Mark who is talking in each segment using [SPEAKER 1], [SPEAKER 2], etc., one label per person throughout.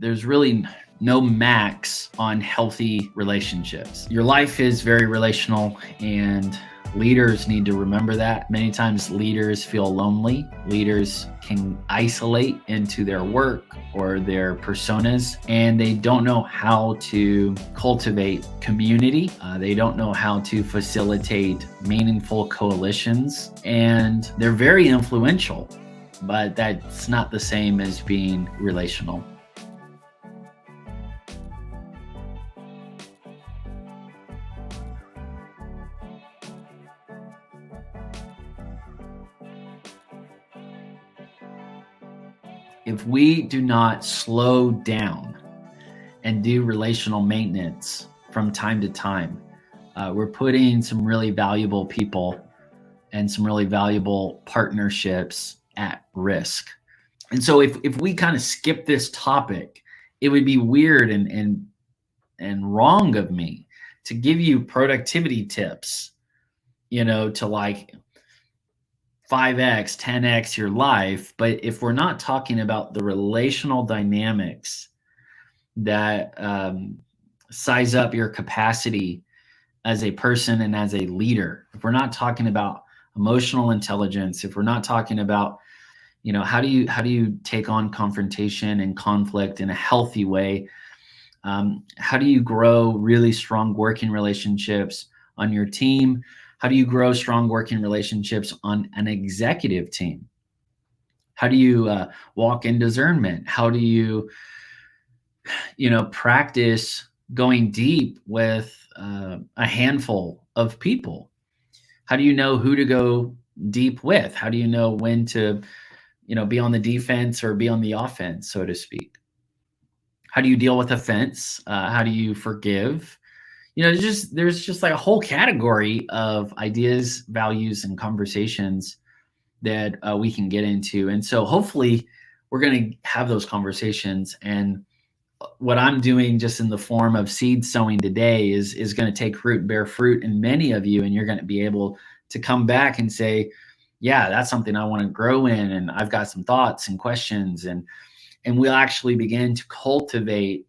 [SPEAKER 1] there's really no max on healthy relationships. Your life is very relational, and leaders need to remember that. Many times, leaders feel lonely. Leaders can isolate into their work or their personas, and they don't know how to cultivate community. They don't know how to facilitate meaningful coalitions, and they're very influential, but that's not the same as being relational. If we do not slow down and do relational maintenance from time to time, we're putting some really valuable people and some really valuable partnerships at risk. And so if we kind of skip this topic, it would be weird and wrong of me to give you productivity tips, to like 5x, 10x your life. But if we're not talking about the relational dynamics that size up your capacity as a person and as a leader, if we're not talking about emotional intelligence, if we're not talking about, how do you take on confrontation and conflict in a healthy way? How do you grow really strong working relationships on your team? How do you grow strong working relationships on an executive team? How do you walk in discernment? How do you, practice going deep with a handful of people? How do you know who to go deep with? How do you know when to, be on the defense or be on the offense, so to speak? How do you deal with offense? How do you forgive? There's just like a whole category of ideas, values, and conversations that we can get into. And so hopefully we're going to have those conversations. And what I'm doing just in the form of seed sowing today is going to take root and bear fruit in many of you. And you're going to be able to come back and say, yeah, that's something I want to grow in. And I've got some thoughts and questions. And we'll actually begin to cultivate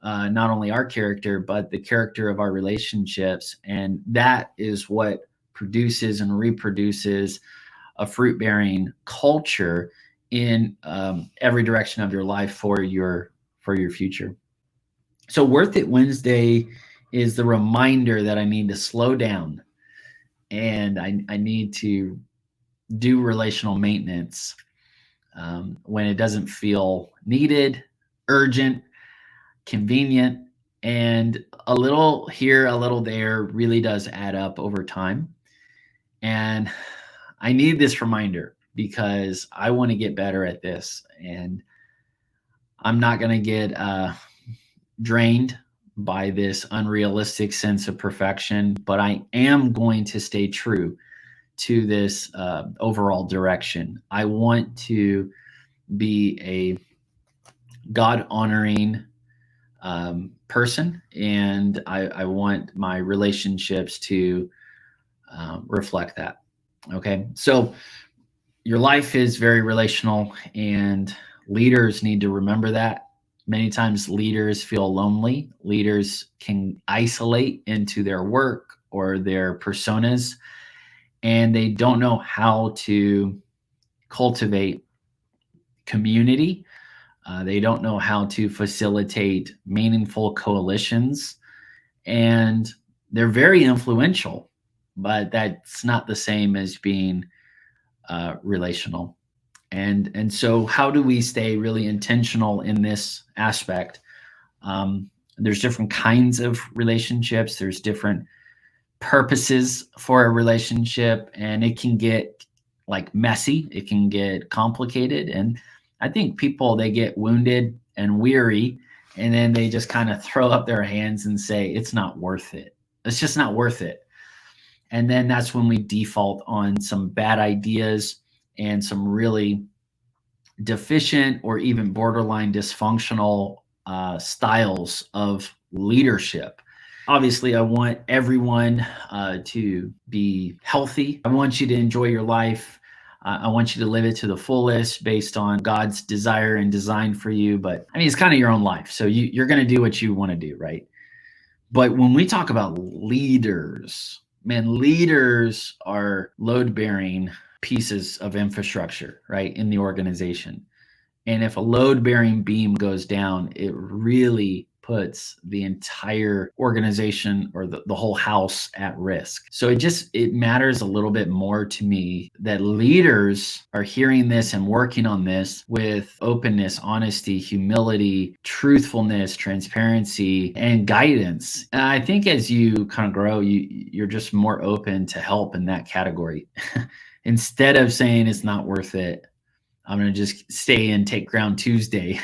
[SPEAKER 1] not only our character, but the character of our relationships. And that is what produces and reproduces a fruit bearing culture in every direction of your life for your future. So Worth It Wednesday is the reminder that I need to slow down, and I need to do relational maintenance when it doesn't feel needed, urgent, convenient, and a little here, a little there really does add up over time. And I need this reminder because I want to get better at this, and I'm not going to get drained by this unrealistic sense of perfection, but I am going to stay true to this overall direction. I want to be a God honoring person, and I want my relationships to reflect that. Okay. So your life is very relational, and leaders need to remember that. Many times, leaders feel lonely. Leaders can isolate into their work or their personas, and they don't know how to cultivate community. They don't know how to facilitate meaningful coalitions, and they're very influential, but that's not the same as being relational. And so, how do we stay really intentional in this aspect? There's different kinds of relationships. There's different purposes for a relationship, and it can get like messy. It can get complicated, and I think people, they get wounded and weary, and then they just kind of throw up their hands and say it's not worth it. It's just not worth it. And then that's when we default on some bad ideas and some really deficient or even borderline dysfunctional styles of leadership. Obviously, I want everyone to be healthy. I want you to enjoy your life. I want you to live it to the fullest based on God's desire and design for you. But I mean, it's kind of your own life. So you're going to do what you want to do, right? But when we talk about leaders, man, leaders are load bearing pieces of infrastructure, right, in the organization. And if a load bearing beam goes down, it really puts the entire organization or the whole house at risk. So it matters a little bit more to me that leaders are hearing this and working on this with openness, honesty, humility, truthfulness, transparency, and guidance. And I think as you kind of grow, you're just more open to help in that category. Instead of saying it's not worth it, I'm going to just stay and take ground Tuesday.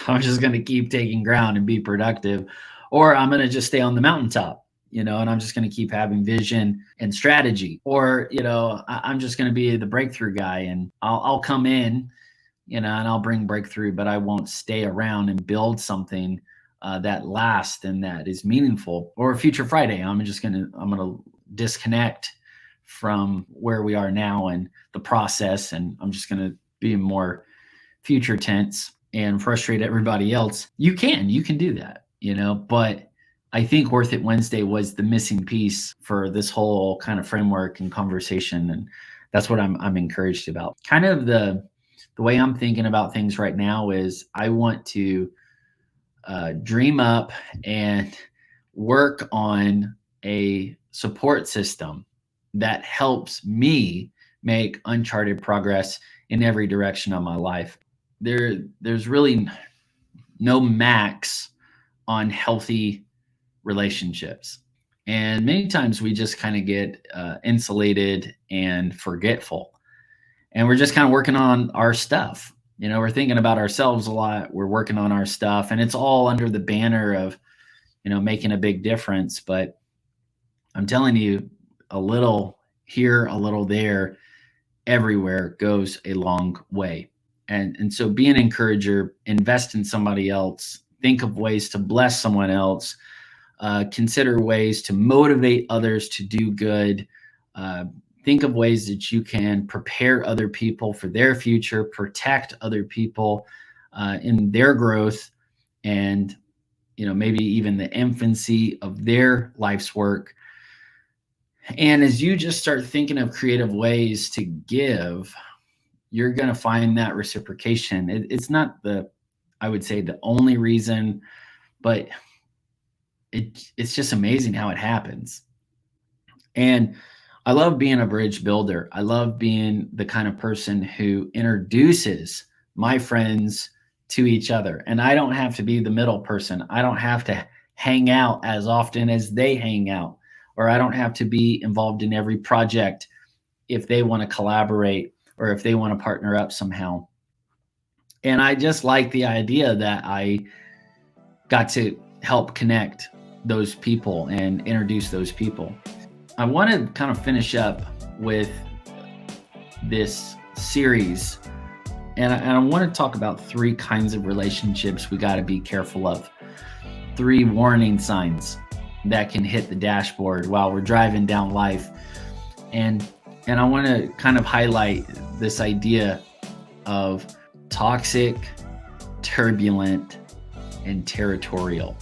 [SPEAKER 1] I'm just going to keep taking ground and be productive. Or I'm going to just stay on the mountaintop, and I'm just going to keep having vision and strategy. Or, I'm just going to be the breakthrough guy, and I'll come in, and I'll bring breakthrough, but I won't stay around and build something that lasts and that is meaningful. Or Future Friday, I'm going to disconnect from where we are now and the process, and I'm just going to be more future tense and frustrate everybody else. You can do that, but I think Worth It Wednesday was the missing piece for this whole kind of framework and conversation, and that's what I'm encouraged about. Kind of the way I'm thinking about things right now is I want to dream up and work on a support system that helps me make uncharted progress in every direction of my life. There's really no max on healthy relationships. And many times we just kind of get insulated and forgetful. And we're just kind of working on our stuff. We're thinking about ourselves a lot. We're working on our stuff. And it's all under the banner of, making a big difference. But I'm telling you, a little here, a little there, everywhere goes a long way. And so be an encourager, invest in somebody else, think of ways to bless someone else, consider ways to motivate others to do good. Think of ways that you can prepare other people for their future, protect other people in their growth, and maybe even the infancy of their life's work. And as you just start thinking of creative ways to give, you're going to find that reciprocation. It's not I would say the only reason, but it's just amazing how it happens. And I love being a bridge builder. I love being the kind of person who introduces my friends to each other. And I don't have to be the middle person. I don't have to hang out as often as they hang out. Or I don't have to be involved in every project if they want to collaborate or if they want to partner up somehow. And I just like the idea that I got to help connect those people and introduce those people. I want to kind of finish up with this series, and I want to talk about 3 kinds of relationships we got to be careful of. 3 warning signs that can hit the dashboard while we're driving down life. And I want to kind of highlight this idea of toxic, turbulent, and territorial.